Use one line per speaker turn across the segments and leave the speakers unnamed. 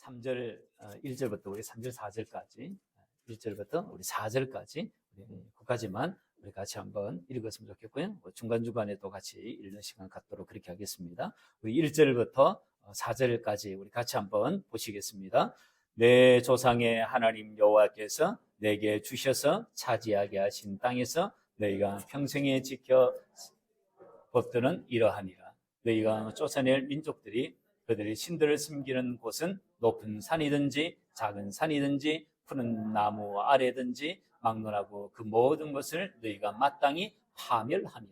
3절 1절부터 우리 3절 4절까지 1절부터 우리 4절까지 그까지만 우리 같이 한번 읽었으면 좋겠고요. 중간중간에 또 같이 읽는 시간 갖도록 그렇게 하겠습니다. 우리 1절부터 4절까지 우리 같이 한번 보시겠습니다. 내 조상의 하나님 여호와께서 내게 주셔서 차지하게 하신 땅에서 너희가 평생에 지켜 법도는 이러하니라. 너희가 쫓아낼 민족들이 그들이 신들을 섬기는 곳은 높은 산이든지 작은 산이든지 푸른 나무 아래든지 막론하고 그 모든 것을 너희가 마땅히 파멸하며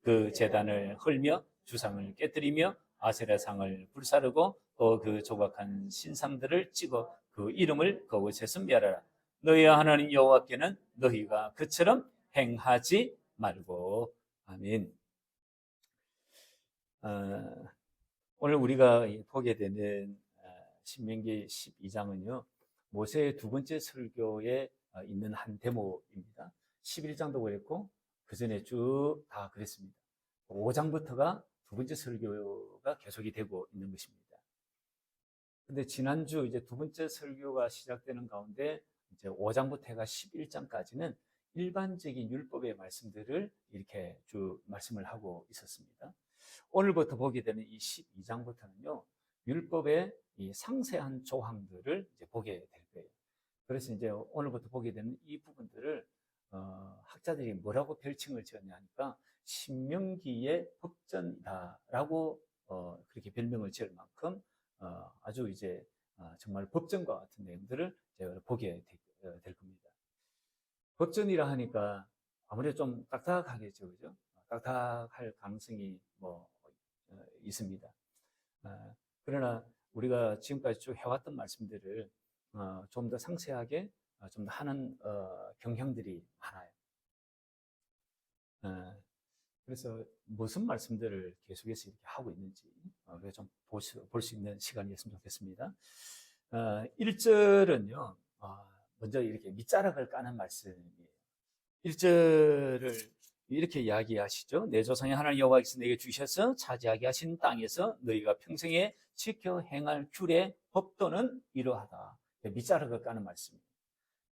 그 제단을 헐며 주상을 깨뜨리며 아세라상을 불사르고 또 그 조각한 신상들을 찍어 그 이름을 그곳에서 멸하라. 너희 하나님 여호와께는 너희가 그처럼 행하지 말고. 아멘. 오늘 우리가 보게 되는 신명기 12장은요 모세의 두 번째 설교에 있는 한 대목입니다. 11장도 그랬고 그 전에 쭉 다 그랬습니다. 5장부터가 두 번째 설교가 계속이 되고 있는 것입니다. 근데 지난주 이제 두 번째 설교가 시작되는 가운데 이제 5장부터 해가 11장까지는 일반적인 율법의 말씀들을 이렇게 쭉 말씀을 하고 있었습니다. 오늘부터 보게 되는 이 12장부터는요, 율법의 이 상세한 조항들을 이제 보게 될 거예요. 그래서 이제 오늘부터 보게 되는 이 부분들을 학자들이 뭐라고 별칭을 지었냐 하니까 신명기의 법전이다라고 그렇게 별명을 지을 만큼 아주 이제 정말 법전과 같은 내용들을 제가 보게 될 겁니다. 법전이라 하니까 아무래도 좀 딱딱하겠죠, 그죠? 딱딱할 가능성이 있습니다. 그러나 우리가 지금까지 쭉 해왔던 말씀들을 좀 더 상세하게 좀 더 하는 경향들이 많아요. 그래서 무슨 말씀들을 계속해서 이렇게 하고 있는지 좀 볼 수 있는 시간이었으면 좋겠습니다. 1절은요, 먼저 이렇게 밑자락을 까는 말씀이에요. 1절을 이렇게 이야기하시죠. 내 조상의 하나님 여호와께서 내게 주셔서 차지하게 하신 땅에서 너희가 평생에 지켜 행할 규례 법도는 이러하다. 밑자락을 까는 말씀입니다.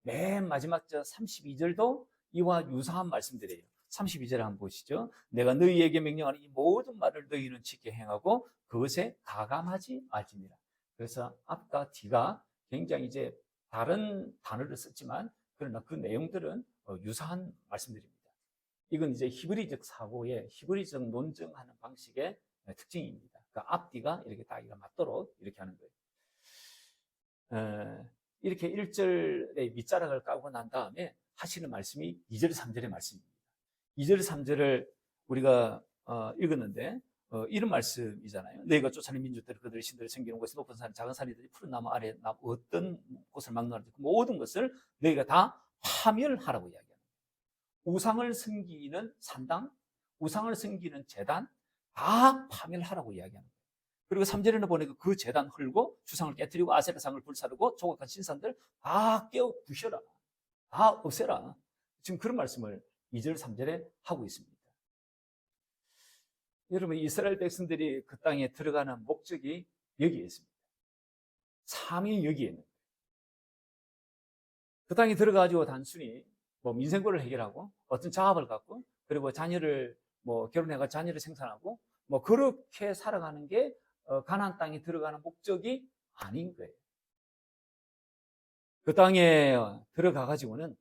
맨 마지막 32절도 이와 유사한 말씀들이에요. 32절 한번 보시죠. 내가 너희에게 명령하는 이 모든 말을 너희는 지켜 행하고 그것에 가감하지 말지니라. 그래서 앞과 뒤가 굉장히 이제 다른 단어를 썼지만 그러나 그 내용들은 유사한 말씀들입니다. 이건 이제 히브리적 사고의 히브리적 논증하는 방식의 특징입니다. 그러니까 앞뒤가 이렇게 딱 맞도록 이렇게 하는 거예요. 이렇게 1절의 밑자락을 까고 난 다음에 하시는 말씀이 2절, 3절의 말씀입니다. 2절, 3절을 우리가 읽었는데 이런 말씀이잖아요. 너희가 쫓아낸 민족들을 그들의 신들을 섬기는 곳이 높은 산, 작은 산이든지 푸른 나무 아래 어떤 곳을 막론하든지 모든 것을 너희가 다 파멸하라고 이야기합니다. 우상을 섬기는 산당, 우상을 섬기는 제단 다 파멸하라고 이야기하는 거예요. 그리고 3절에는 보니까 그 제단 헐고 주상을 깨뜨리고 아세라상을 불사르고 조각한 신상들 다 깨어 부셔라. 다 없애라. 지금 그런 말씀을 2절, 3절에 하고 있습니다. 여러분, 이스라엘 백성들이 그 땅에 들어가는 목적이 여기에 있습니다. 삶이 여기에 있는 거예요. 그 땅에 들어가지고 단순히 민생고를 해결하고 어떤 자업을 갖고 그리고 자녀를 결혼해가 자녀를 생산하고 그렇게 살아가는 게 가나안 땅에 들어가는 목적이 아닌 거예요. 그 땅에 들어가 가지고는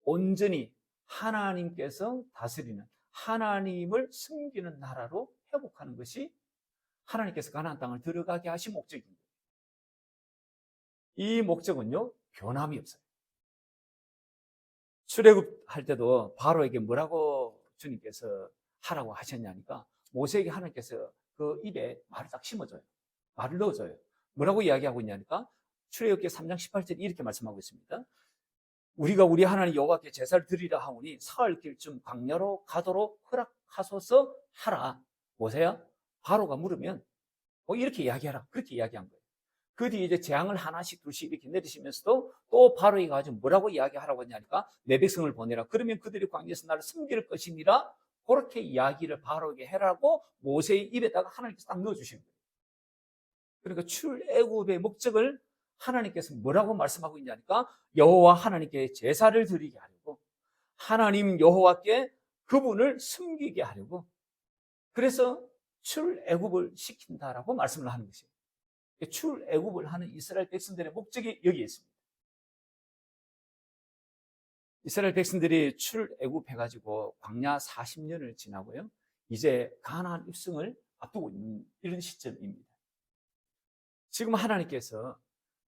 온전히 하나님께서 다스리는 하나님을 섬기는 나라로 회복하는 것이 하나님께서 가나안 땅을 들어가게 하신 목적입니다. 이 목적은요 변함이 없어요. 출애굽할 때도 바로에게 뭐라고 주님께서 하라고 하셨냐니까 모세에게 하나님께서 그 입에 말을 딱 심어줘요. 말을 넣어줘요. 뭐라고 이야기하고 있냐니까 출애굽기 3장 18절에 이렇게 말씀하고 있습니다. 우리가 우리 하나님 여호와께 제사를 드리라 하오니 사흘 길쯤 광야로 가도록 허락하소서 하라. 모세야, 바로가 물으면 이렇게 이야기하라. 그렇게 이야기한 거예요. 그 뒤에 이제 재앙을 하나씩 둘씩 이렇게 내리시면서도 또 바로에게 가지고 뭐라고 이야기하라고 하냐니까 내 백성을 보내라. 그러면 그들이 광야에서 나를 섬길 것이니라. 그렇게 이야기를 바로에게 해라고 모세의 입에다가 하나님께서 딱 넣어주신 거예요. 그러니까 출애굽의 목적을 하나님께서 뭐라고 말씀하고 있냐니까 여호와 하나님께 제사를 드리게 하려고, 하나님 여호와께 그분을 섬기게 하려고, 그래서 출애굽을 시킨다라고 말씀을 하는 것이에요. 출애굽을 하는 이스라엘 백성들의 목적이 여기에 있습니다. 이스라엘 백성들이 출애굽해가지고 광야 40년을 지나고요, 이제 가나안 입성을 앞두고 있는 이런 시점입니다. 지금 하나님께서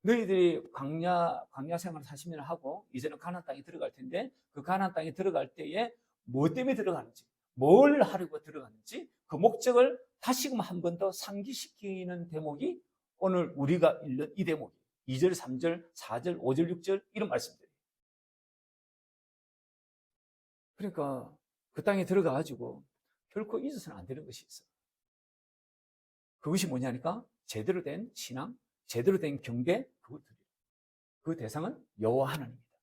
너희들이 광야 생활 40년을 하고 이제는 가나안 땅에 들어갈 텐데, 그 가나안 땅에 들어갈 때에 뭐 때문에 들어가는지, 뭘 하려고 들어가는지 그 목적을 다시금 한 번 더 상기시키는 대목이 오늘 우리가 읽는 이 대목이에요. 2절, 3절, 4절, 5절, 6절 이런 말씀들이에요. 그러니까 그 땅에 들어가가지고 결코 잊어서는 안 되는 것이 있어요. 그것이 뭐냐니까 제대로 된 신앙, 제대로 된 경배, 그 대상은 여호와 하나님입니다.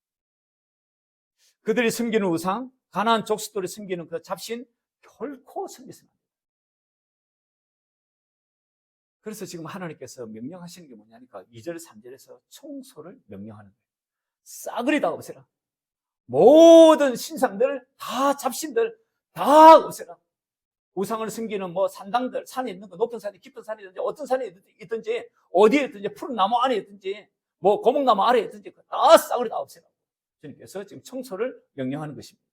그들이 섬기는 우상, 가나안 족속들이 섬기는 그 잡신 결코 섬기서는 안 됩니다. 그래서 지금 하나님께서 명령하시는 게 뭐냐니까 2절, 3절에서 청소를 명령하는 거예요. 싸그리 다 없애라. 모든 신상들, 다 잡신들 다 없애라. 우상을 섬기는 뭐 산당들, 산에 있는 거, 높은 산이 깊은 산이든지 어떤 산에 있든지 어디에 있든지 푸른 나무 안에 있든지 뭐 고목나무 아래에 있든지 다 싸그리 다 없애라. 주님께서 지금 청소를 명령하는 것입니다.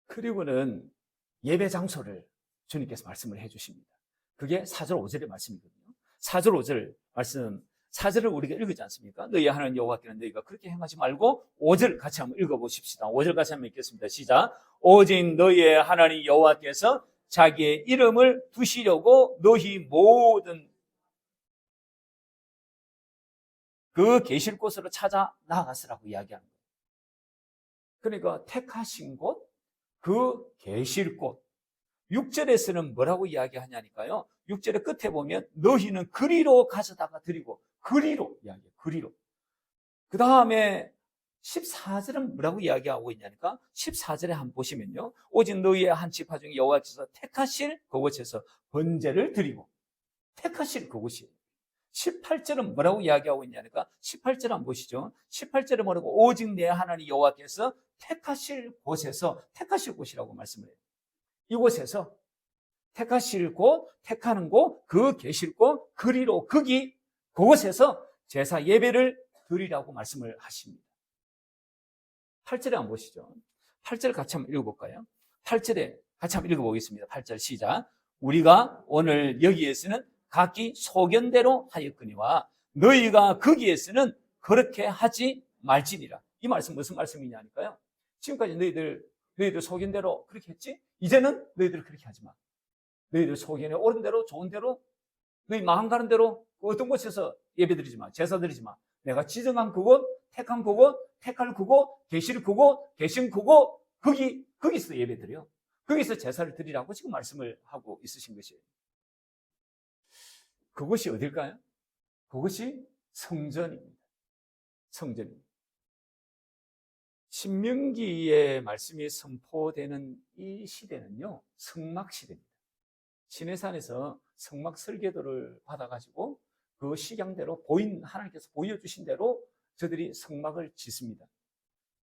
그리고는 예배 장소를 주님께서 말씀을 해주십니다. 그게 4절 5절의 말씀이거든요. 4절 5절 말씀, 4절을 우리가 읽지 않습니까? 너희 하나님 여호와께는 너희가 그렇게 행하지 말고 5절 같이 한번 읽어보십시다. 5절 같이 한번 읽겠습니다. 시작. 오직 너희의 하나님 여호와께서 자기의 이름을 두시려고 너희 모든 그 계실 곳으로 찾아 나아갔으라고 이야기하는 거예요. 그러니까 택하신 곳, 그 계실 곳. 6절에서는 뭐라고 이야기하냐니까요. 6절의 끝에 보면 너희는 그리로 가져다가 드리고, 그리로 이야기해요. 그리로. 그 다음에 14절은 뭐라고 이야기하고 있냐니까 14절에 한번 보시면요. 오직 너희의 한 지파 중에 여호와께서 택하실 그곳에서 번제를 드리고, 택하실 그곳이에요. 18절은 뭐라고 이야기하고 있냐니까 18절 한번 보시죠. 18절에 뭐라고 오직 내 하나님 여호와께서 택하실 곳에서, 택하실 곳이라고 말씀을 해요. 이곳에서 택하실 곳, 택하는 곳, 그 계실 곳, 그리로, 거기, 그곳에서 제사 예배를 드리라고 말씀을 하십니다. 8절에 한번 보시죠. 8절 같이 한번 읽어볼까요? 8절에 같이 한번 읽어보겠습니다. 8절 시작. 우리가 오늘 여기에서는 각기 소견대로 하였거니와 너희가 거기에서는 그렇게 하지 말지니라. 이 말씀 무슨 말씀이냐니까요. 지금까지 너희들 소견대로 그렇게 했지? 이제는 너희들 그렇게 하지 마. 너희들 소견에 옳은 대로, 좋은 대로, 너희 마음 가는 대로 어떤 곳에서 예배 드리지 마. 제사 드리지 마. 내가 지정한 그곳, 택한 그곳, 택할 그곳, 계실 그곳, 계신 그곳, 거기서 예배 드려. 거기서 제사를 드리라고 지금 말씀을 하고 있으신 것이에요. 그것이 어딜까요? 그것이 성전입니다. 성전입니다. 신명기의 말씀이 선포되는 이 시대는요, 성막 시대입니다. 시내산에서 성막 설계도를 받아가지고 그 식양대로 하나님께서 보여주신 대로 저들이 성막을 짓습니다.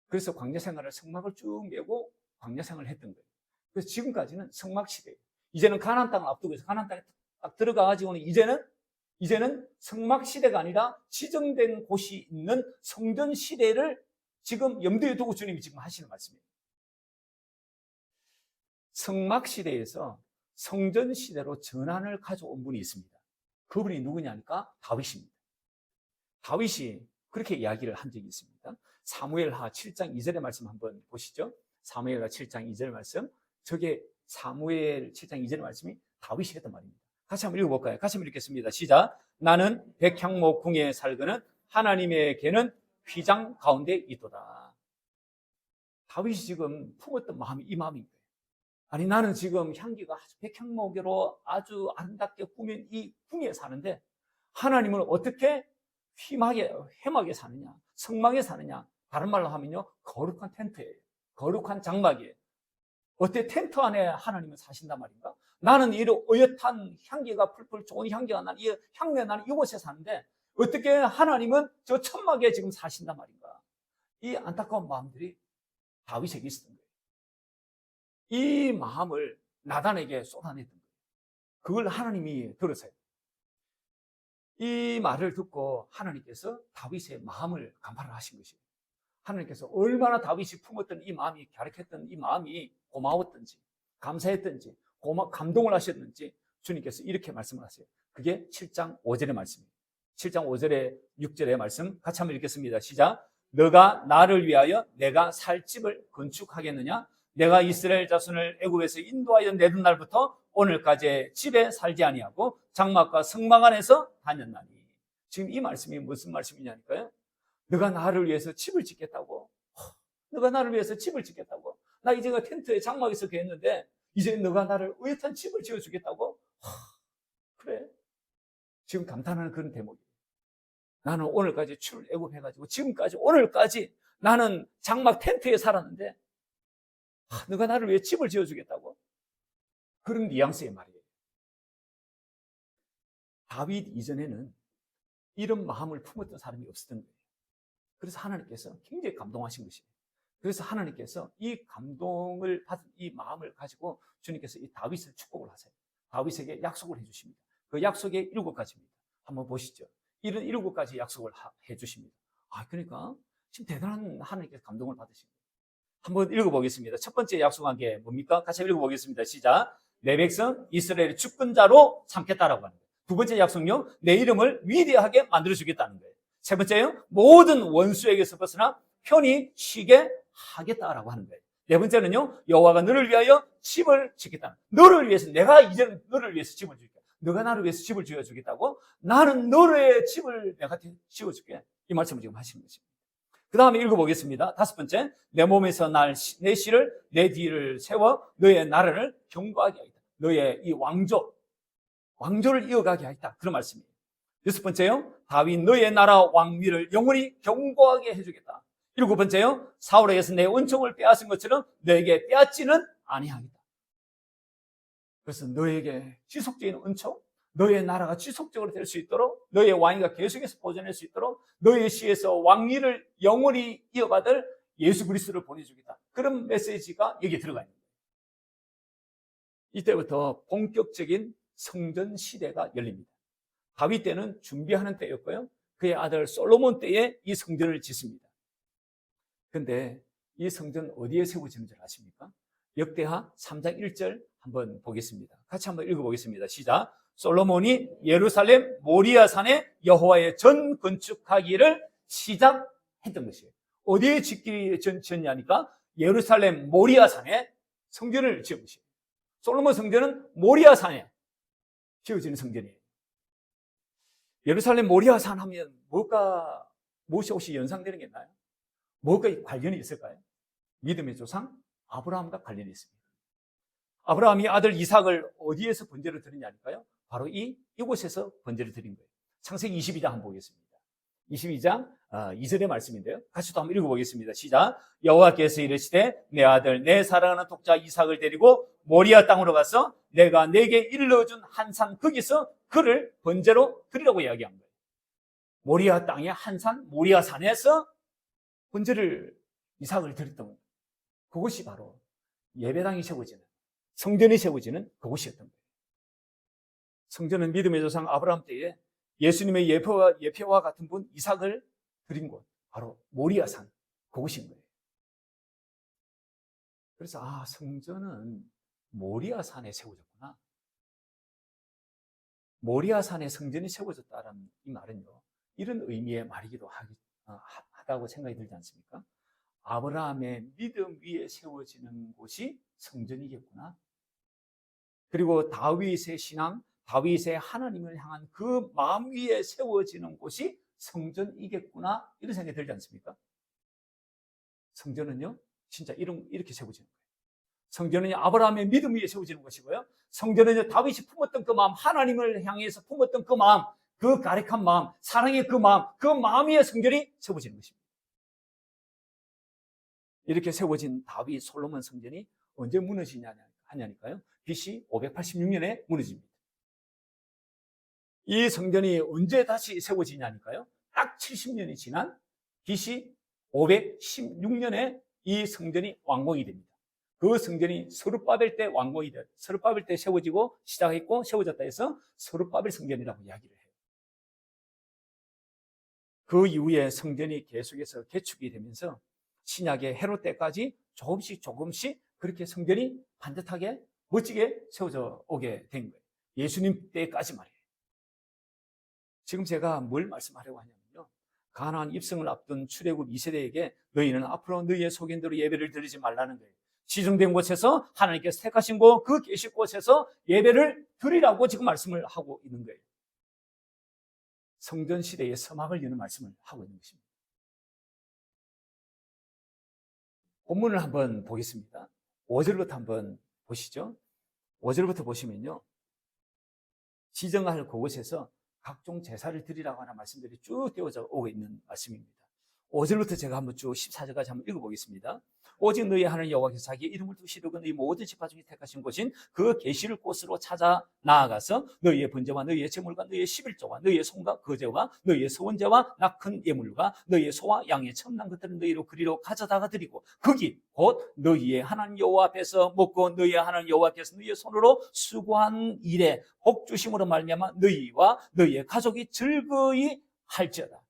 그래서 광야 생활을 성막을 쭉 메고 광야 생활을 했던 거예요. 그래서 지금까지는 성막 시대예요. 이제는 가나안 땅을 앞두고 있어서 가나안 땅에 딱 들어가가지고는 이제는 성막 시대가 아니라 지정된 곳이 있는 성전 시대를 지금 염두에 두고 주님이 지금 하시는 말씀이에요. 성막 시대에서 성전 시대로 전환을 가져온 분이 있습니다. 그분이 누구냐니까 다윗입니다. 다윗이 그렇게 이야기를 한 적이 있습니다. 사무엘하 7장 2절의 말씀 한번 보시죠. 사무엘하 7장 2절 말씀. 저게 사무엘 7장 2절의 말씀이 다윗이 했던 말입니다. 같이 한번 읽어볼까요? 같이 한번 읽겠습니다. 시작. 나는 백향목 궁에 살거는 하나님의 궤는 휘장 가운데 있도다. 다윗이 지금 품었던 마음이 이 마음인 거예요. 아니, 나는 지금 향기가 아주 백향목으로 아주 아름답게 꾸민 이 궁에 사는데 하나님은 어떻게 헤막에 사느냐, 성막에 사느냐. 다른 말로 하면요, 거룩한 텐트예요. 거룩한 장막이에요. 어때? 텐트 안에 하나님은 사신단 말인가? 나는 이런 어엿한 향기가 풀풀 좋은 향기가 나는 이 향내 나는 이곳에 사는데 어떻게 하나님은 저 천막에 지금 사신단 말인가? 이 안타까운 마음들이 다윗에게 있었던 거예요. 이 마음을 나단에게 쏟아냈던 거예요. 그걸 하나님이 들으세요. 이 말을 듣고 하나님께서 다윗의 마음을 간파를 하신 것이에요. 하나님께서 얼마나 다윗이 품었던 이 마음이, 갸륵했던 이 마음이 고마웠던지, 감사했던지, 감동을 하셨는지 주님께서 이렇게 말씀을 하세요. 그게 7장 5절의 말씀이에요. 7장 5절에 6절의 말씀 같이 한번 읽겠습니다. 시작. 너가 나를 위하여 내가 살 집을 건축하겠느냐? 내가 이스라엘 자손을 애굽에서 인도하여 내던 날부터 오늘까지 집에 살지 아니하고 장막과 성막 안에서 다녔나니. 지금 이 말씀이 무슨 말씀이냐니까요. 너가 나를 위해서 집을 짓겠다고. 너가 나를 위해서 집을 짓겠다고. 나 이제 텐트에 장막에서 했는데 이제 너가 나를 어엿한 집을 지어주겠다고. 그래. 지금 감탄하는 그런 대목이에요. 나는 오늘까지 출애굽해가지고 지금까지 오늘까지 나는 장막 텐트에 살았는데 너가 나를 위해 집을 지어주겠다고. 그런 뉘앙스의 말이에요. 다윗 이전에는 이런 마음을 품었던 사람이 없었던 거예요. 그래서 하나님께서 굉장히 감동하신 것이에요. 그래서 하나님께서 이 감동을 받은 이 마음을 가지고 주님께서 이 다윗을 축복을 하세요. 다윗에게 약속을 해주십니다. 그 약속의 7가지입니다. 한번 보시죠. 이런 7가지 약속을 해주십니다. 그러니까 지금 대단한 하나님께서 감동을 받으신 거예요. 한번 읽어보겠습니다. 첫 번째 약속한 게 뭡니까? 같이 읽어보겠습니다. 시작. 내 백성 이스라엘의 주권자로 삼겠다라고 하는 거예요. 두 번째 약속요. 내 이름을 위대하게 만들어주겠다는 거예요. 세 번째요. 모든 원수에게서 벗어나 편히 쉬게 하겠다라고 하는 거예요. 네 번째는요. 여호와가 너를 위하여 집을 짓겠다. 너를 위해서 내가 이제 너를 위해서 집을 줄게. 너가 나를 위해서 집을 지어주겠다고. 나는 너의 집을 내가 지어줄게. 이 말씀을 지금 하시는 것입니다. 그 다음에 읽어보겠습니다. 다섯 번째, 내 몸에서 내 씨를 내 뒤를 세워 너의 나라를 견고하게 하겠다. 너의 이 왕조를 이어가게 하겠다. 그런 말씀이에요. 여섯 번째요, 다윗 너의 나라 왕위를 영원히 견고하게 해주겠다. 일곱 번째요, 사울에게서 내 은총을 빼앗은 것처럼 너에게 빼앗지는 아니하겠다. 그래서 너에게 지속적인 은총, 너의 나라가 지속적으로 될 수 있도록, 너의 왕위가 계속해서 보존할 수 있도록 너의 시에서 왕위를 영원히 이어받을 예수 그리스도를 보내주겠다. 그런 메시지가 여기에 들어가 있는 거예요. 이때부터 본격적인 성전 시대가 열립니다. 다윗 때는 준비하는 때였고요. 그의 아들 솔로몬 때에 이 성전을 짓습니다. 그런데 이 성전 어디에 세워지는 줄 아십니까? 역대하 3장 1절 한번 보겠습니다. 같이 한번 읽어보겠습니다. 시작. 솔로몬이 예루살렘 모리아산에 여호와의 전 건축하기를 시작했던 것이에요. 어디에 짓냐니까 예루살렘 모리아산에 성전을 지은 것이에요. 솔로몬 성전은 모리아산에 지어지는 성전이에요. 예루살렘 모리아산 하면 무엇이 혹시 연상되는 게 있나요? 뭐가 관련이 있을까요? 믿음의 조상 아브라함과 관련이 있습니다. 아브라함이 아들 이삭을 어디에서 번제를 드리냐니까요? 바로 이곳에서 번제를 드린 거예요. 창세기 22장 한번 보겠습니다. 22장 2절의 말씀인데요. 같이 또 한번 읽어보겠습니다. 시작. 여호와께서 이르시되 내 아들 내 사랑하는 독자 이삭을 데리고 모리아 땅으로 가서 내가 내게 일러준 한 산 거기서 그를 번제로 드리라고 이야기한 거예요. 모리아 땅의 한 산 모리아 산에서 번제를 이삭을 드렸던 거예요. 그것이 바로 예배당이 세워지는 성전이 세워지는 그곳이었던 거예요. 성전은 믿음의 조상 아브라함 때에 예수님의 예표와 같은 분 이삭을 드린 곳 바로 모리아산 그곳인 거예요. 그래서 성전은 모리아산에 세워졌구나. 모리아산에 성전이 세워졌다는 이 말은요, 이런 의미의 말이기도 하다고 생각이 들지 않습니까? 아브라함의 믿음 위에 세워지는 곳이 성전이겠구나. 그리고 다윗의 신앙, 다윗의 하나님을 향한 그 마음 위에 세워지는 곳이 성전이겠구나. 이런 생각이 들지 않습니까? 성전은요, 진짜 이렇게 세워지는 거예요. 성전은요, 아브라함의 믿음 위에 세워지는 것이고요. 성전은요, 다윗이 품었던 그 마음, 하나님을 향해서 품었던 그 마음, 그 가득한 마음, 사랑의 그 마음 위에 성전이 세워지는 것입니다. 이렇게 세워진 다윗 솔로몬 성전이 언제 하냐니까요. BC 586년에 무너집니다. 이 성전이 언제 다시 세워지냐니까요. 딱 70년이 지난 BC 516년에 이 성전이 완공이 됩니다. 그 성전이 서룹바벨 때 완공이 돼요. 서룹바벨 때 세워지고 시작했고 세워졌다 해서 서룹바벨 성전이라고 이야기를 해요. 그 이후에 성전이 계속해서 개축이 되면서 신약의 헤롯 때까지 조금씩 그렇게 성전이 반듯하게 멋지게 세워져 오게 된 거예요. 예수님 때까지 말이에요. 지금 제가 뭘 말씀하려고 하냐면요. 가나안 입성을 앞둔 출애굽 2세대에게 너희는 앞으로 너희의 속인대로 예배를 드리지 말라는 거예요. 지정된 곳에서 하나님께서 택하신 곳, 그 계실 곳에서 예배를 드리라고 지금 말씀을 하고 있는 거예요. 성전 시대의 서막을 여는 말씀을 하고 있는 것입니다. 본문을 한번 보겠습니다. 5절부터 한번 보시죠. 5절부터 보시면요. 지정할 그곳에서 각종 제사를 드리라고 하는 말씀들이 쭉 되어져 오고 있는 말씀입니다. 5절부터 제가 한번 쭉 14절까지 한번 읽어보겠습니다. 오직 너희 하나님 여호와께서 자기의 이름을 두시려고 너희 모든 지파 중에 택하신 곳인 그 계실 곳으로 찾아 나아가서 너희의 번제와 너희의 제물과 너희의 11조와 너희의 송과 거제와 너희의 소원제와 낙큰 예물과 너희의 소와 양의 첨난 것들은 너희로 그리로 가져다가 드리고 거기 곧 너희의 하나님 여호와 앞에서 먹고 너희의 하나님 여호와께서 너희의 손으로 수고한 일에 복 주심으로 말미암아 너희와 너희의 가족이 즐거워할지어다.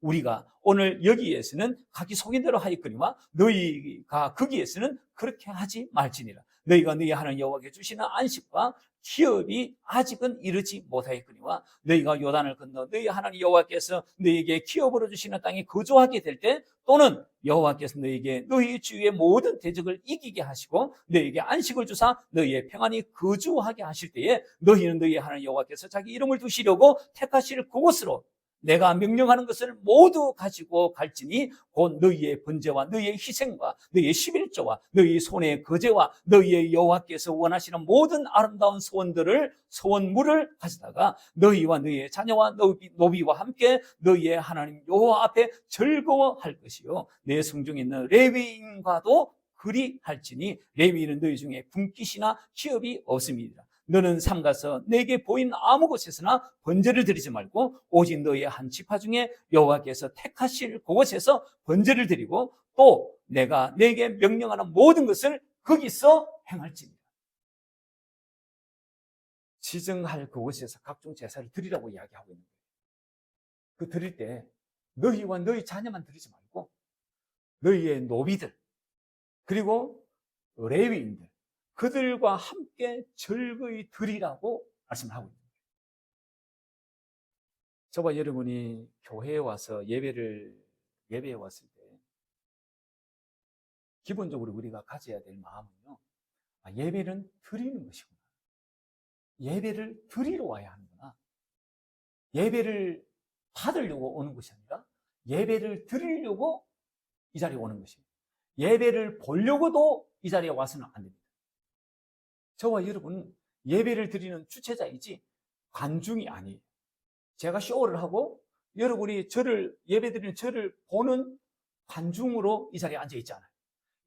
우리가 오늘 여기에서는 각기 속인대로 하였거니와 너희가 거기에서는 그렇게 하지 말지니라. 너희가 너희 하나님 여호와께 주시는 안식과 기업이 아직은 이르지 못하였거니와 너희가 요단을 건너 너희 하나님 여호와께서 너희에게 기업으로 주시는 땅에 거주하게 될 때 또는 여호와께서 너희에게 너희 주위의 모든 대적을 이기게 하시고 너희에게 안식을 주사 너희의 평안히 거주하게 하실 때에 너희는 너희 하나님 여호와께서 자기 이름을 두시려고 택하실 그곳으로 내가 명령하는 것을 모두 가지고 갈지니 곧 너희의 번제와 너희의 희생과 너희의 11조와 너희의 손의 거제와 너희의 여호와께서 원하시는 모든 아름다운 소원물을 가져다가 너희와 너희의 자녀와 노비와 함께 너희의 하나님 여호와 앞에 즐거워할 것이요 내 성중에 있는 레위인과도 그리할지니 레위인은 너희 중에 분깃이나 기업이 없음이니라. 너는 삼가서 내게 보인 아무 곳에서나 번제를 드리지 말고 오직 너희의 한 지파 중에 여호와께서 택하실 그곳에서 번제를 드리고 또 내가 내게 명령하는 모든 것을 거기서 행할지니라. 지정할 그곳에서 각종 제사를 드리라고 이야기하고 있는 거예요. 그 드릴 때 너희와 너희 자녀만 드리지 말고 너희의 노비들 그리고 레위인들 그들과 함께 즐거이 드리라고 말씀하고 있습니다. 저와 여러분이 교회에 와서 예배에 왔을 때 기본적으로 우리가 가져야 될 마음은요. 예배는 드리는 것이구나. 예배를 드리러 와야 하는구나. 예배를 받으려고 오는 것이 아니라 예배를 드리려고 이 자리에 오는 것입니다. 예배를 보려고도 이 자리에 와서는 안 됩니다. 저와 여러분은 예배를 드리는 주체자이지 관중이 아니에요. 제가 쇼를 하고 여러분이 예배드리는 저를 보는 관중으로 이 자리에 앉아 있지 않아요.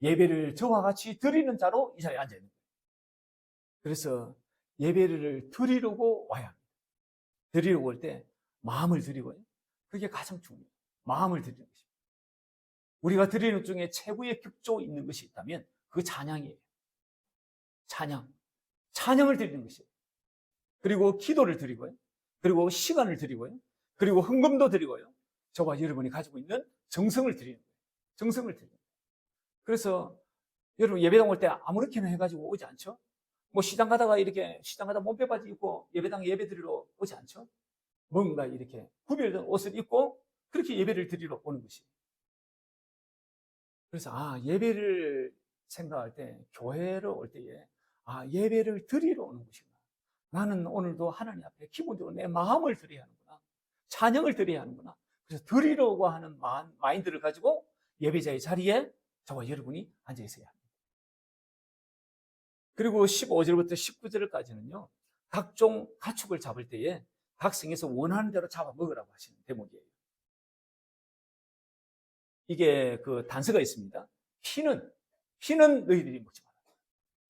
예배를 저와 같이 드리는 자로 이 자리에 앉아 있는 거예요. 그래서 예배를 드리려고 와야 합니다. 드리려고 올 때 마음을 드리고요. 그게 가장 중요해요. 마음을 드리는 것입니다. 우리가 드리는 중에 최고의 격조 있는 것이 있다면 그 찬양이에요. 찬양을 드리는 것이에요. 그리고 기도를 드리고요. 그리고 시간을 드리고요. 그리고 헌금도 드리고요. 저와 여러분이 가지고 있는 정성을 드리는 거예요. 정성을 드리는 거예요. 그래서 여러분 예배당 올 때 아무렇게나 해가지고 오지 않죠? 뭐 시장 가다 몸빼바지 입고 예배당 예배 드리러 오지 않죠? 뭔가 이렇게 구별된 옷을 입고 그렇게 예배를 드리러 오는 것이에요. 그래서 예배를 생각할 때 교회로 올 때에 예배를 드리러 오는 것이구나. 나는 오늘도 하나님 앞에 기본적으로 내 마음을 드려야 하는구나. 찬양을 드려야 하는구나. 그래서 드리려고 하는 마인드를 가지고 예배자의 자리에 저와 여러분이 앉아 있어야 합니다. 그리고 15절부터 19절까지는요. 각종 가축을 잡을 때에 각 성에서 원하는 대로 잡아 먹으라고 하시는 대목이에요. 이게 그 단서가 있습니다. 피는 피는 너희들이 먹지 마라.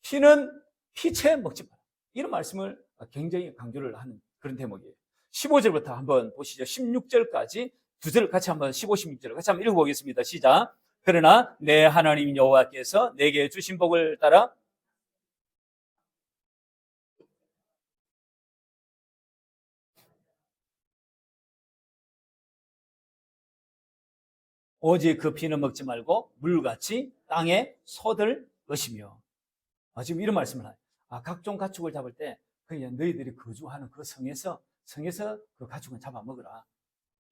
피는 피채 먹지 마라. 이런 말씀을 굉장히 강조를 하는 그런 대목이에요. 15절부터 한번 보시죠. 16절까지 두 절 같이 한번 15, 16절 같이 한번 읽어보겠습니다. 시작. 그러나 내 하나님 여호와께서 내게 주신 복을 따라 오직 그 피는 먹지 말고 물같이 땅에 쏟을 것이며. 지금 이런 말씀을 해요. 각종 가축을 잡을 때 그냥 너희들이 거주하는 그 성에서 그 가축은 잡아먹으라.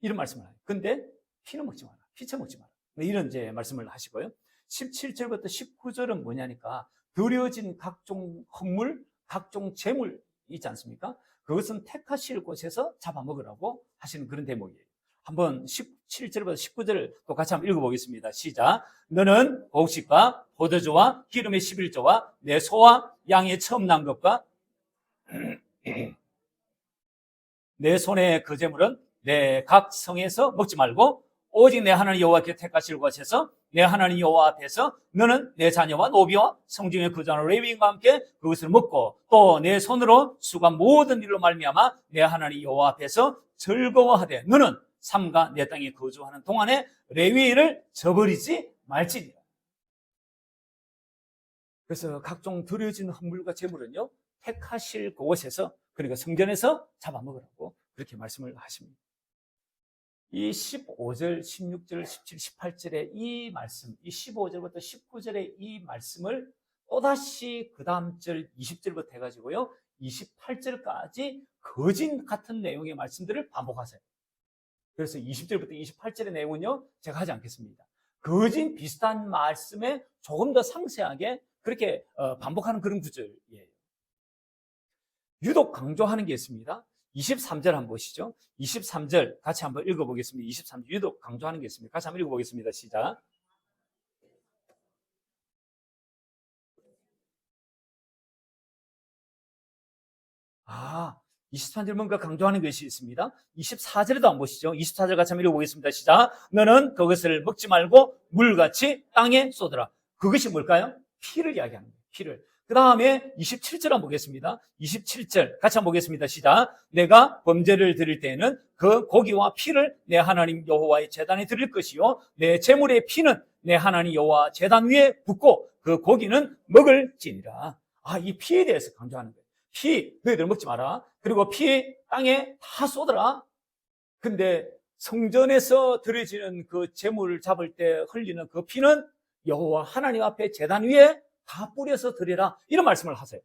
이런 말씀을 해요. 근데 피는 먹지 마라. 피채 먹지 마라. 이런 이제 말씀을 하시고요. 17절부터 19절은 뭐냐니까 드려진 각종 헌물, 각종 재물 있지 않습니까? 그것은 택하실 곳에서 잡아먹으라고 하시는 그런 대목이에요. 한번 17절부터 19절을 또 같이 한번 읽어보겠습니다. 시작. 너는 곡식과 포도주와 기름의 11조와 내 소와 양의 처음 난 것과 내 손의 그 재물은 내 각 성에서 먹지 말고 오직 내 하나님 여호와께 택하실 곳에서 내 하나님 여호와 앞에서 너는 내 자녀와 노비와 성중에 거주하는 레위인과 함께 그것을 먹고 또 내 손으로 수고한 모든 일로 말미암아 내 하나님 여호와 앞에서 즐거워하되 너는 삼가 내 땅에 거주하는 동안에 레위인을 저버리지 말지니라. 그래서 각종 드려진 헌물과 재물은요 택하실 그곳에서 그러니까 성전에서 잡아먹으라고 그렇게 말씀을 하십니다. 이 15절, 16절, 17, 18절의 이 말씀, 이 15절부터 19절의 이 말씀을 또다시 그 다음 절 20절부터 해가지고요 28절까지 거진 같은 내용의 말씀들을 반복하세요. 그래서 20절부터 28절의 내용은요 제가 하지 않겠습니다. 거진 비슷한 말씀에 조금 더 상세하게 그렇게 반복하는 그런 구절이에요. 유독 강조하는 게 있습니다. 23절 한번 보시죠. 23절 같이 한번 읽어보겠습니다. 23절 유독 강조하는 게 있습니다. 같이 한번 읽어보겠습니다. 시작. 아, 23절 뭔가 강조하는 것이 있습니다. 24절에도 한번 보시죠. 24절 같이 한번 읽어보겠습니다. 시작. 너는 그것을 먹지 말고 물같이 땅에 쏟으라. 그것이 뭘까요? 피를 이야기하는 거예요. 피를. 그 다음에 27절 한번 보겠습니다. 27절 같이 한번 보겠습니다. 시작. 내가 범죄를 드릴 때에는 그 고기와 피를 내 하나님 여호와의 제단에 드릴 것이요 내 제물의 피는 내 하나님 여호와 제단 위에 붓고 그 고기는 먹을지니라. 이 피에 대해서 강조하는 거예요. 피 너희들 먹지 마라. 그리고 피 땅에 다 쏟아라. 근데 성전에서 드려지는 그 제물을 잡을 때 흘리는 그 피는 여호와 하나님 앞에 제단 위에 다 뿌려서 드리라. 이런 말씀을 하세요.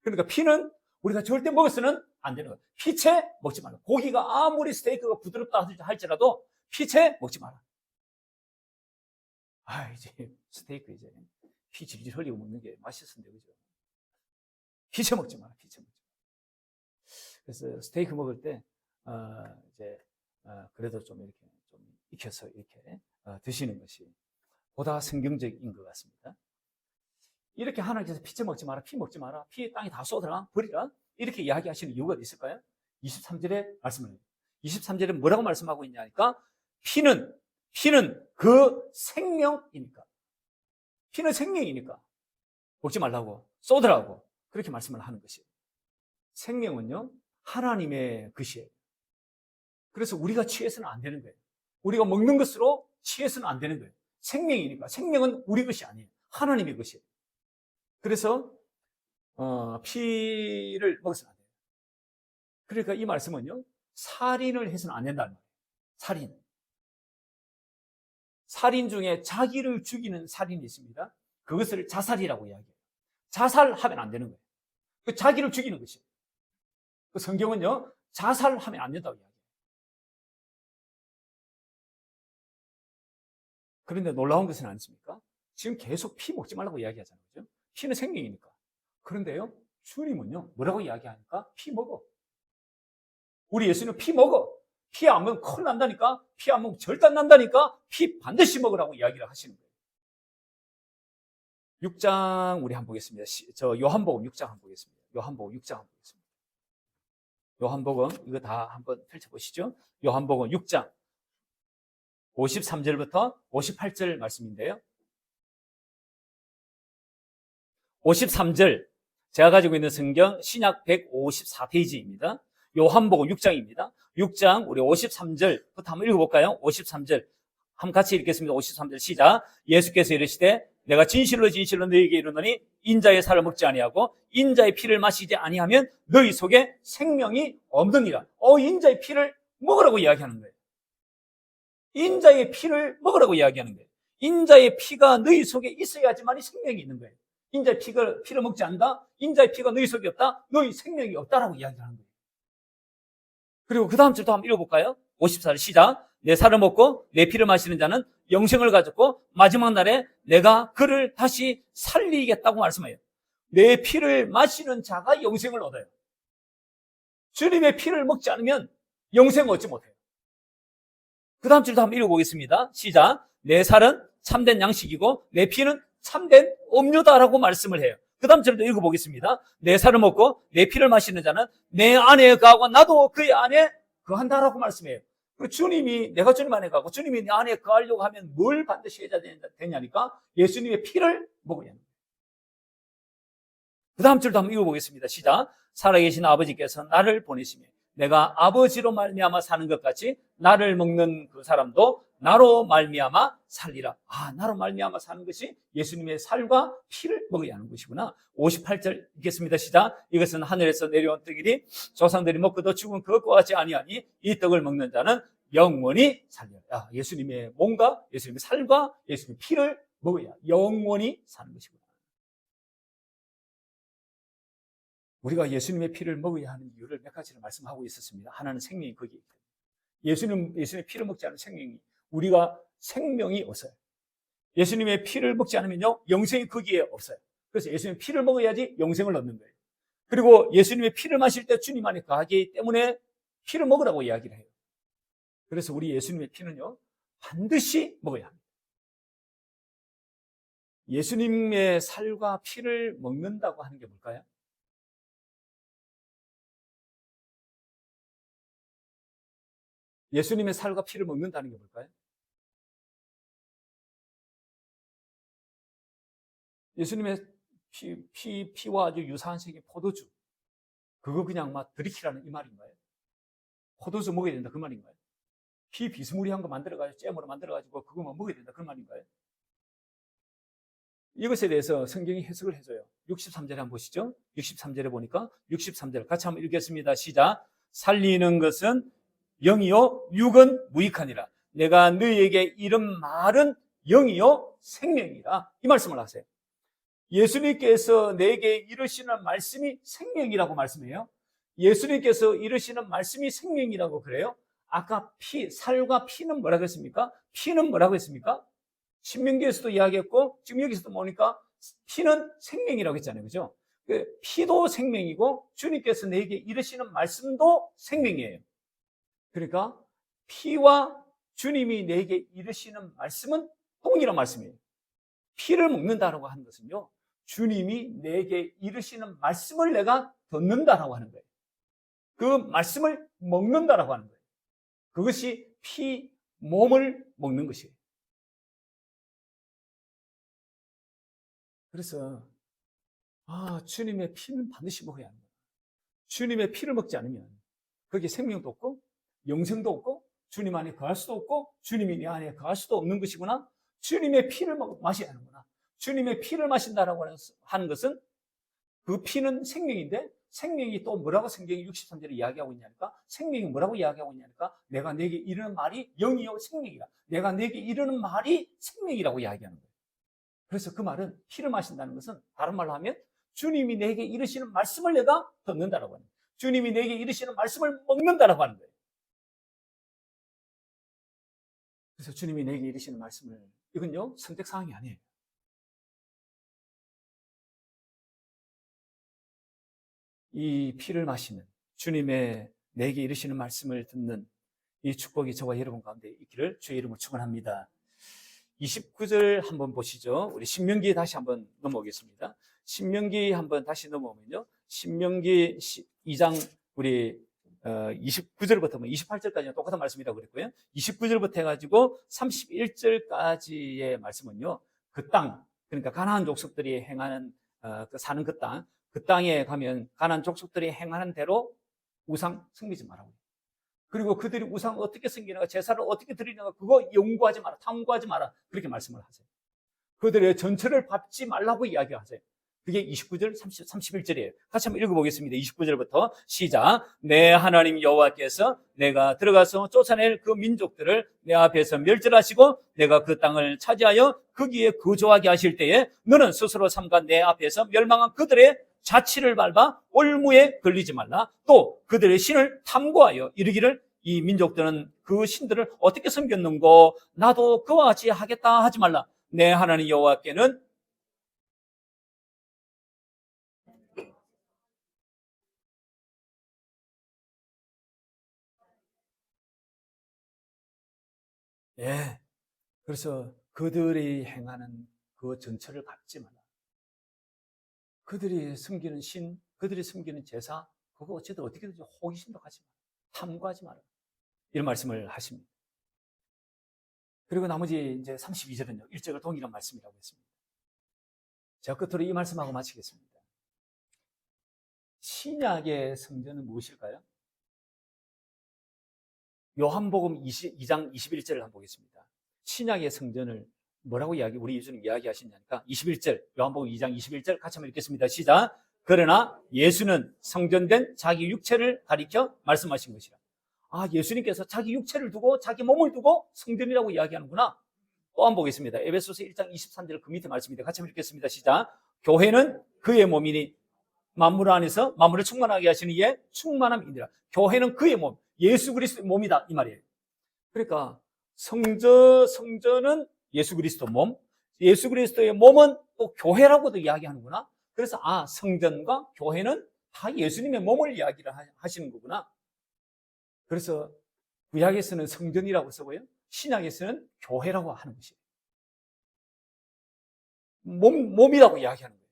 그러니까 피는 우리가 절대 먹어서는 안 되는 거예요. 피채 먹지 마라. 고기가 아무리 스테이크가 부드럽다 할지라도 피채 먹지 마라. 이제 스테이크 이제 피 질질 흘리고 먹는 게 맛있었는데 그죠? 피채 먹지 마라. 피채 먹지 마라. 그래서 스테이크 먹을 때 이제 그래도 좀 이렇게 좀 익혀서 이렇게 드시는 것이 보다 성경적인 것 같습니다. 이렇게 하나님께서 피채 먹지 마라, 피 먹지 마라, 피 땅에 다 쏟아라, 버리라 이렇게 이야기하시는 이유가 있을까요? 23절에 말씀을 해요. 23절에 뭐라고 말씀하고 있냐니까 피는 그 생명이니까 피는 생명이니까 먹지 말라고 쏟으라고 그렇게 말씀을 하는 것이에요. 생명은요 하나님의 것이에요. 그래서 우리가 취해서는 안 되는 거예요. 우리가 먹는 것으로 취해서는 안 되는 거예요. 생명이니까 생명은 우리 것이 아니에요. 하나님의 것이에요. 그래서 피를 먹어서는 안 돼요. 그러니까 이 말씀은요 살인을 해서는 안 된다는 거예요. 살인 중에 자기를 죽이는 살인이 있습니다. 그것을 자살이라고 이야기해요. 자살하면 안 되는 거예요. 그 자기를 죽이는 것이에요. 그 성경은요 자살하면 안 된다고 이야기해요. 그런데 놀라운 것은 아니십니까? 지금 계속 피 먹지 말라고 이야기하잖아요. 그죠? 피는 생명이니까. 그런데요, 주님은요, 뭐라고 이야기하니까? 피 먹어. 우리 예수는 피 먹어. 피 안 먹으면 큰일 난다니까? 피 안 먹으면 절단 난다니까? 피 반드시 먹으라고 이야기를 하시는 거예요. 6장 우리 한번 보겠습니다. 저 요한복음 6장 한번 보겠습니다. 요한복음 6장 한번 보겠습니다. 요한복음 이거 다 한번 펼쳐보시죠. 요한복음 6장 53절부터 58절 말씀인데요. 53절, 제가 가지고 있는 성경 신약 154페이지입니다. 요한복음 6장입니다. 6장 우리 53절부터 한번 읽어볼까요? 53절 한번 같이 읽겠습니다. 53절 시작. 예수께서 이르시되 내가 진실로 진실로 너희에게 이르노니 인자의 살을 먹지 아니하고 인자의 피를 마시지 아니하면 너희 속에 생명이 없느니라. 인자의 피를 먹으라고 이야기하는 거예요. 인자의 피를 먹으라고 이야기하는 거예요. 인자의 피가 너희 속에 있어야지만 생명이 있는 거예요. 인자의 피를 먹지 않는다? 인자의 피가 너희 속에 없다? 너희 생명이 없다라고 이야기하는 거예요. 그리고 그 다음 절도 한번 읽어볼까요? 54절 시작. 내 살을 먹고 내 피를 마시는 자는 영생을 가졌고 마지막 날에 내가 그를 다시 살리겠다고 말씀해요. 내 피를 마시는 자가 영생을 얻어요. 주님의 피를 먹지 않으면 영생을 얻지 못해요. 그 다음 줄도 한번 읽어보겠습니다. 시작. 내 살은 참된 양식이고 내 피는 참된 음료다라고 말씀을 해요. 그 다음 절도 읽어보겠습니다. 내 살을 먹고 내 피를 마시는 자는 내 안에 거하고 나도 그의 안에 거한다라고 말씀해요. 주님이 내가 주님 안에 가고 주님이 내 안에 거하려고 하면 뭘 반드시 해야 되냐니까 예수님의 피를 먹어야 합니다. 그 다음 절도 한번 읽어보겠습니다. 시작. 살아계신 아버지께서 나를 보내시며 내가 아버지로 말미암아 사는 것 같이 나를 먹는 그 사람도 나로 말미암아 살리라. 나로 말미암아 사는 것이 예수님의 살과 피를 먹어야 하는 것이구나. 58절 읽겠습니다. 시작. 이것은 하늘에서 내려온 떡이니 조상들이 먹고도 죽은 그것과 같이 아니하니 이 떡을 먹는 자는 영원히 살리라. 예수님의 몸과 예수님의 살과 예수님의 피를 먹어야 영원히 사는 것이구나. 우리가 예수님의 피를 먹어야 하는 이유를 몇 가지를 말씀하고 있었습니다. 하나는 생명이 거기에 있거든요. 예수님의 피를 먹지 않은 생명이 우리가 생명이 없어요. 예수님의 피를 먹지 않으면요 영생이 거기에 없어요. 그래서 예수님의 피를 먹어야지 영생을 얻는 거예요. 그리고 예수님의 피를 마실 때 주님 안에 거하기 때문에 피를 먹으라고 이야기를 해요. 그래서 우리 예수님의 피는요 반드시 먹어야 합니다. 예수님의 살과 피를 먹는다고 하는 게 뭘까요? 예수님의 살과 피를 먹는다는 게 뭘까요? 예수님의 피와 아주 유사한 색의 포도주. 그거 그냥 막 들이키라는 이 말인가요? 포도주 먹어야 된다 그 말인가요? 피 비스무리한 거 만들어가지고 잼으로 만들어가지고 그거만 먹어야 된다 그 말인가요? 이것에 대해서 성경이 해석을 해줘요. 63절에 한번 보시죠. 63절에 보니까 63절 같이 한번 읽겠습니다. 시작. 살리는 것은 영이요 육은 무익하니라. 내가 너희에게 이른 말은 영이요 생명이라. 이 말씀을 하세요. 예수님께서 내게 이르시는 말씀이 생명이라고 말씀해요. 예수님께서 이르시는 말씀이 생명이라고 그래요. 아까 살과 피는 뭐라고 했습니까? 피는 뭐라고 했습니까? 신명기에서도 이야기했고 지금 여기서도 보니까 피는 생명이라고 했잖아요. 그죠? 피도 생명이고 주님께서 내게 이르시는 말씀도 생명이에요. 그러니까 피와 주님이 내게 이르시는 말씀은 동일한 말씀이에요. 피를 먹는다라고 하는 것은요, 주님이 내게 이르시는 말씀을 내가 듣는다라고 하는 거예요. 그 말씀을 먹는다라고 하는 거예요. 그것이 몸을 먹는 것이에요. 그래서 주님의 피는 반드시 먹어야 합니다. 주님의 피를 먹지 않으면 거기에 생명도 없고 영생도 없고 주님 안에 거할 수도 없고 주님이 내 안에 거할 수도 없는 것이구나. 주님의 피를 마셔야 하는구나. 주님의 피를 마신다라고 하는 것은 그 피는 생명인데 생명이 또 뭐라고 성경이 63절에 이야기하고 있냐니까 생명이 뭐라고 이야기하고 있냐니까 내가 내게 이르는 말이 영이요 생명이라. 내가 내게 이르는 말이 생명이라고 이야기하는 거예요. 그래서 그 말은 피를 마신다는 것은 다른 말로 하면 주님이 내게 이르시는 말씀을 내가 듣는다라고 하는 거예요. 주님이 내게 이르시는 말씀을 먹는다라고 하는 거예요. 그래서 주님이 내게 이르시는 말씀을 이건요 선택사항이 아니에요. 이 피를 마시는 주님의 내게 이르시는 말씀을 듣는 이 축복이 저와 여러분 가운데 있기를 주의 이름으로 축원합니다. 29절 한번 보시죠. 우리 신명기에 다시 한번 넘어오겠습니다. 신명기 한번 다시 넘어오면요. 신명기 2장 우리 29절부터 28절까지는 똑같은 말씀이라고 그랬고요. 29절부터 해가지고 31절까지의 말씀은요. 그 땅, 그러니까 가나안 족속들이 행하는 사는 그 땅에 가면 가나안 족속들이 행하는 대로 우상 섬기지 말라고. 그리고 그들이 우상을 어떻게 섬기는가, 제사를 어떻게 드리는가, 그거 연구하지 마라, 탐구하지 마라, 그렇게 말씀을 하세요. 그들의 전처를 밟지 말라고 이야기하세요. 그게 29절, 31절이에요. 같이 한번 읽어보겠습니다. 29절부터 시작. 내 하나님 여호와께서 내가 들어가서 쫓아낼 그 민족들을 내 앞에서 멸절하시고 내가 그 땅을 차지하여 거기에 거주하게 하실 때에 너는 스스로 삼가 내 앞에서 멸망한 그들의 자취를 밟아 올무에 걸리지 말라. 또 그들의 신을 탐구하여 이르기를 이 민족들은 그 신들을 어떻게 섬겼는고 나도 그와 같이 하겠다 하지 말라. 내 하나님 여호와께는 예, 그래서 그들이 행하는 그 전처를 밟지 마라. 그들이 섬기는 신, 그들이 섬기는 제사, 그거 어쨌든 어떻게든지 호기심도 가지 마라. 탐구하지 마라. 이런 말씀을 하십니다. 그리고 나머지 이제 32절은요, 일적을 동일한 말씀이라고 했습니다. 제가 끝으로 이 말씀하고 마치겠습니다. 신약의 성전은 무엇일까요? 요한복음 2장 21절을 한번 보겠습니다. 신약의 성전을 뭐라고 우리 예수님 이야기하시냐니까 21절, 요한복음 2장 21절 같이 한번 읽겠습니다. 시작. 그러나 예수는 성전된 자기 육체를 가리켜 말씀하신 것이라. 아, 예수님께서 자기 육체를 두고 자기 몸을 두고 성전이라고 이야기하는구나. 또 한번 보겠습니다. 에베소서 1장 23절 그 밑에 말씀입니다. 같이 한번 읽겠습니다. 시작. 교회는 그의 몸이니 만물 안에서 만물을 충만하게 하시는 이의 충만함이니라. 교회는 그의 몸, 예수 그리스도의 몸이다 이 말이에요. 그러니까 성전은 예수 그리스도 몸, 예수 그리스도의 몸은 또 교회라고도 이야기하는구나. 그래서 성전과 교회는 다 예수님의 몸을 이야기를 하시는 거구나. 그래서 구약에서는 성전이라고 쓰고요, 신약에서는 교회라고 하는 것이에요. 몸이라고 이야기하는 거예요.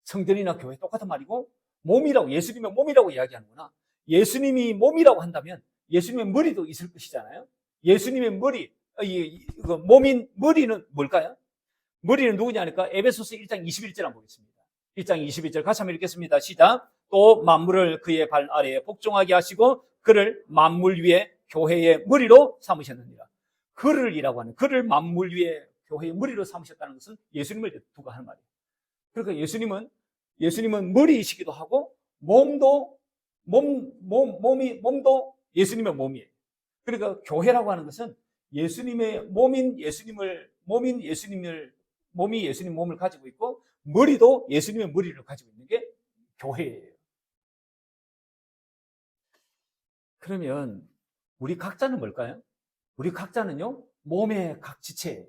성전이나 교회 똑같은 말이고 몸이라고, 예수님의 몸이라고 이야기하는구나. 예수님이 몸이라고 한다면 예수님의 머리도 있을 것이잖아요. 예수님의 머리, 몸인 머리는 뭘까요? 머리는 누구냐니까 에베소서 1장 21절 한번 보겠습니다. 1장 21절 같이 한번 읽겠습니다. 시작. 또 만물을 그의 발 아래에 복종하게 하시고 그를 만물 위에 교회의 머리로 삼으셨느니라. 그를이라고 하는, 그를 만물 위에 교회의 머리로 삼으셨다는 것은 예수님을 두고 하는 말이에요. 그러니까 예수님은 머리이시기도 하고 몸도 예수님의 몸이에요. 그러니까 교회라고 하는 것은 예수님의 몸이 예수님 몸을 가지고 있고 머리도 예수님의 머리를 가지고 있는 게 교회예요. 그러면 우리 각자는 뭘까요? 우리 각자는요, 몸의 각 지체예요.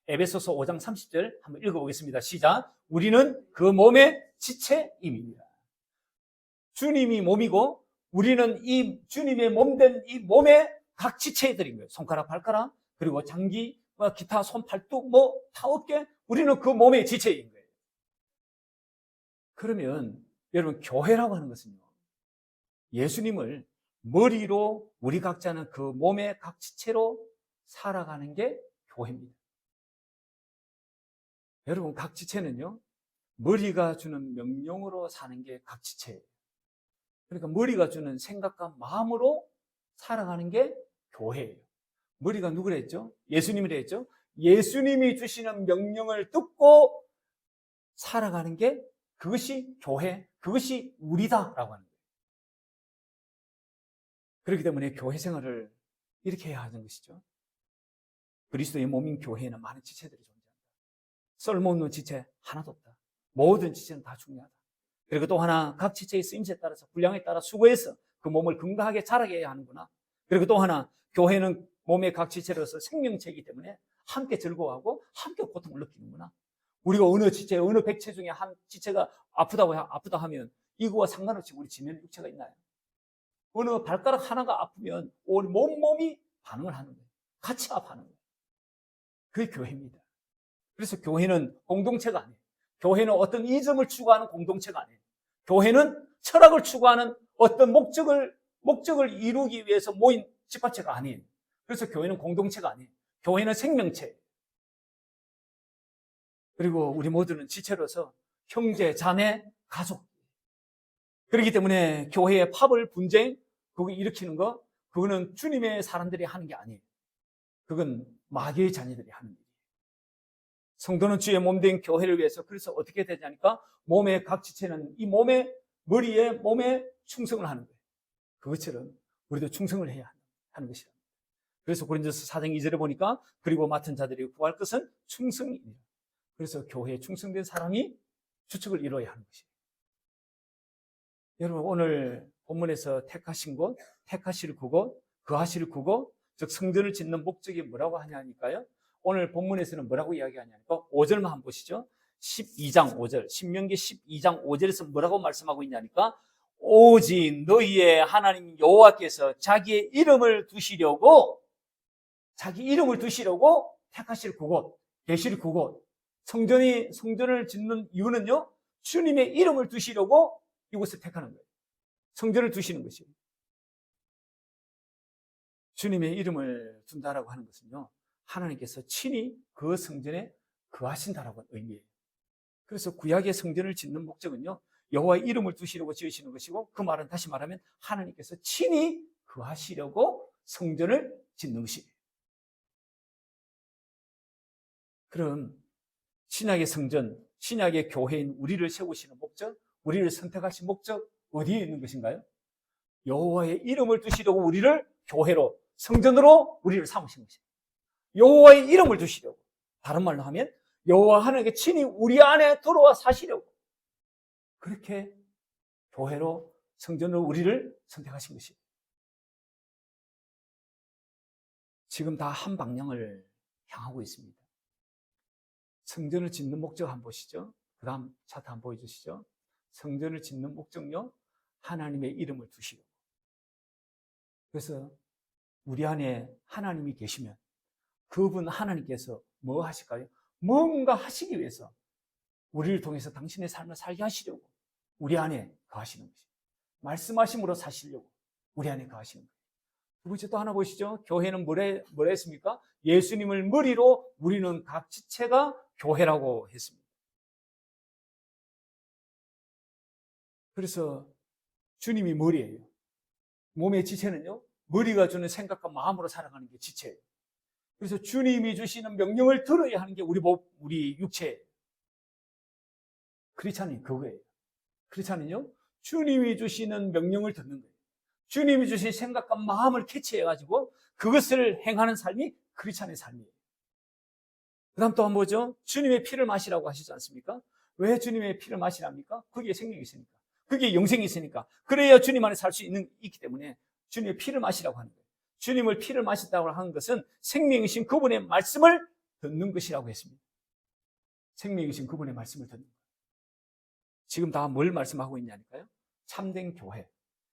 에베소서 5장 30절 한번 읽어보겠습니다. 시작. 우리는 그 몸의 지체임입니다. 주님이 몸이고 우리는 이 주님의 몸된 이 몸의 각 지체들인 거예요. 손가락, 발가락, 그리고 장기, 기타, 손, 팔뚝, 다 어깨, 우리는 그 몸의 지체인 거예요. 그러면 여러분, 교회라고 하는 것은요, 예수님을 머리로 우리 각자는 그 몸의 각 지체로 살아가는 게 교회입니다. 여러분, 각 지체는요, 머리가 주는 명령으로 사는 게 각 지체예요. 그러니까 머리가 주는 생각과 마음으로 살아가는 게 교회예요. 머리가 누구라 했죠? 예수님이라 했죠? 예수님이 주시는 명령을 듣고 살아가는 게 그것이 교회, 그것이 우리다라고 하는 거예요. 그렇기 때문에 교회 생활을 이렇게 해야 하는 것이죠. 그리스도의 몸인 교회에는 많은 지체들이 존재한다. 쓸모없는 지체 하나도 없다. 모든 지체는 다 중요하다. 그리고 또 하나, 각 지체의 쓰임새에 따라서 분량에 따라 수고해서 그 몸을 건강하게 자라게 해야 하는구나. 그리고 또 하나, 교회는 몸의 각 지체로서 생명체이기 때문에 함께 즐거워하고 함께 고통을 느끼는구나. 우리가 어느 지체, 어느 백체 중에 한 지체가 아프다 하면 이거와 상관없이 우리 지면 육체가 있나요? 어느 발가락 하나가 아프면 온 몸이 반응을 하는 거예요. 같이 아파하는 거예요. 그게 교회입니다. 그래서 교회는 공동체가 아니에요. 교회는 어떤 이점을 추구하는 공동체가 아니에요. 교회는 철학을 추구하는 어떤 목적을 이루기 위해서 모인 집합체가 아니에요. 그래서 교회는 공동체가 아니에요. 교회는 생명체예요. 그리고 우리 모두는 지체로서 형제, 자매, 가족. 그렇기 때문에 교회의 파벌, 분쟁, 그거 일으키는 거, 그거는 주님의 사람들이 하는 게 아니에요. 그건 마귀의 자녀들이 하는 일이에요. 성도는 주의 몸된 교회를 위해서 그래서 어떻게 되냐니까 몸의 각 지체는 이 몸의 머리에 몸에 충성을 하는 거예요. 그것처럼 우리도 충성을 해야 하는 것이다. 그래서 고린도서 4장 2절에 보니까 그리고 맡은 자들이 구할 것은 충성이니라. 그래서 교회에 충성된 사람이 주축을 이루어야 하는 것이에요. 여러분 오늘 본문에서 택하신 곳, 택하실 그곳, 거하실 그곳, 즉 성전을 짓는 목적이 뭐라고 하냐니까요. 오늘 본문에서는 뭐라고 이야기하냐니까 5절만 한번 보시죠. 12장 5절, 신명기 12장 5절에서 뭐라고 말씀하고 있냐니까 오직 너희의 하나님 여호와께서 자기의 이름을 두시려고 택하실 그곳, 계실 그곳, 성전을 짓는 이유는요, 주님의 이름을 두시려고 이곳을 택하는 거예요. 성전을 두시는 것이에요. 주님의 이름을 둔다라고 하는 것은요, 하나님께서 친히 그 성전에 거하신다라고 의미해요. 그래서 구약의 성전을 짓는 목적은요, 여호와의 이름을 두시려고 지으시는 것이고, 그 말은 다시 말하면 하나님께서 친히 거하시려고 성전을 짓는 것이에요. 그럼 신약의 성전, 신약의 교회인 우리를 세우시는 목적, 우리를 선택하신 목적 어디에 있는 것인가요? 여호와의 이름을 두시려고 우리를 교회로, 성전으로 우리를 삼으신 것이에요. 여호와의 이름을 두시려고. 다른 말로 하면 여호와 하나님께 친히 우리 안에 들어와 사시려고. 그렇게 교회로, 성전으로 우리를 선택하신 것이에요. 지금 다 한 방향을 향하고 있습니다. 성전을 짓는 목적 한번 보시죠. 그 다음 차트 한번 보여주시죠. 성전을 짓는 목적요, 하나님의 이름을 두시려고. 그래서 우리 안에 하나님이 계시면 그분 하나님께서 뭐 하실까요? 뭔가 하시기 위해서 우리를 통해서 당신의 삶을 살게 하시려고 우리 안에 거하시는 것이에요. 말씀하심으로 사시려고 우리 안에 거하시는 거예요. 두 번째 또 하나 보시죠. 교회는 뭐라 했습니까? 예수님을 머리로 우리는 각 지체가 교회라고 했습니다. 그래서 주님이 머리예요. 몸의 지체는요, 머리가 주는 생각과 마음으로 살아가는 게 지체예요. 그래서 주님이 주시는 명령을 들어야 하는 게 우리 육체예요. 크리스찬이 그거예요. 크리스찬은요, 주님이 주시는 명령을 듣는 거예요. 주님이 주신 생각과 마음을 캐치해가지고 그것을 행하는 삶이 크리스찬의 삶이에요. 그 다음 또 한번 보죠. 주님의 피를 마시라고 하시지 않습니까? 왜 주님의 피를 마시랍니까? 거기에 생명이 있으니까. 거기에 영생이 있으니까. 그래야 주님 안에 살 수 있기 때문에 주님의 피를 마시라고 하는 거예요. 주님을 피를 마신다고 하는 것은 생명이신 그분의 말씀을 듣는 것이라고 했습니다. 생명이신 그분의 말씀을 듣는 거예요. 지금 다 뭘 말씀하고 있냐니까요? 참된 교회,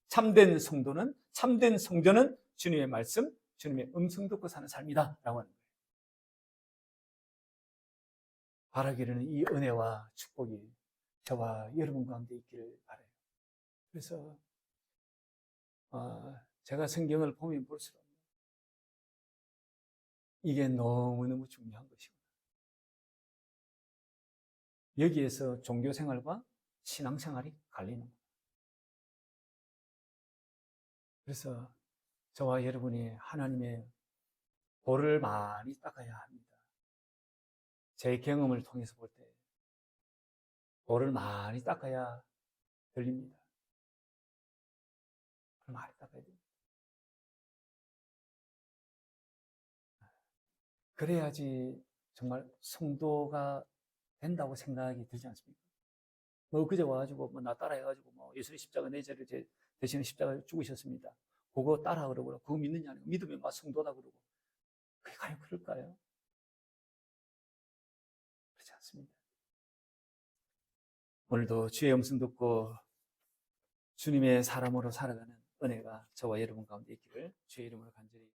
참된 성도는, 참된 성전은 주님의 말씀, 주님의 음성 듣고 사는 삶이다 라고 하는 거예요. 바라기로는 이 은혜와 축복이 저와 여러분 가운데 있기를 바라요. 그래서 제가 성경을 보면 볼수록 이게 너무너무 중요한 것이구나. 여기에서 종교생활과 신앙생활이 갈리는 거예요. 그래서 저와 여러분이 하나님의 볼을 많이 닦아야 합니다. 제 경험을 통해서 볼 때 볼을 많이 닦아야 들립니다. 많이 닦아야 됩니다. 그래야지 정말 성도가 된다고 생각이 들지 않습니까? 뭐 그제 와가지고 나 따라해가지고 예수의 십자가 내 죄를 대신에 십자가 죽으셨습니다. 그거 따라 그러고 그거 믿느냐? 믿으면 막 성도다 그러고 그게 과연 그럴까요? 그렇지 않습니다. 오늘도 주의 음성 듣고 주님의 사람으로 살아가는 은혜가 저와 여러분 가운데 있기를 주의 이름으로 간절히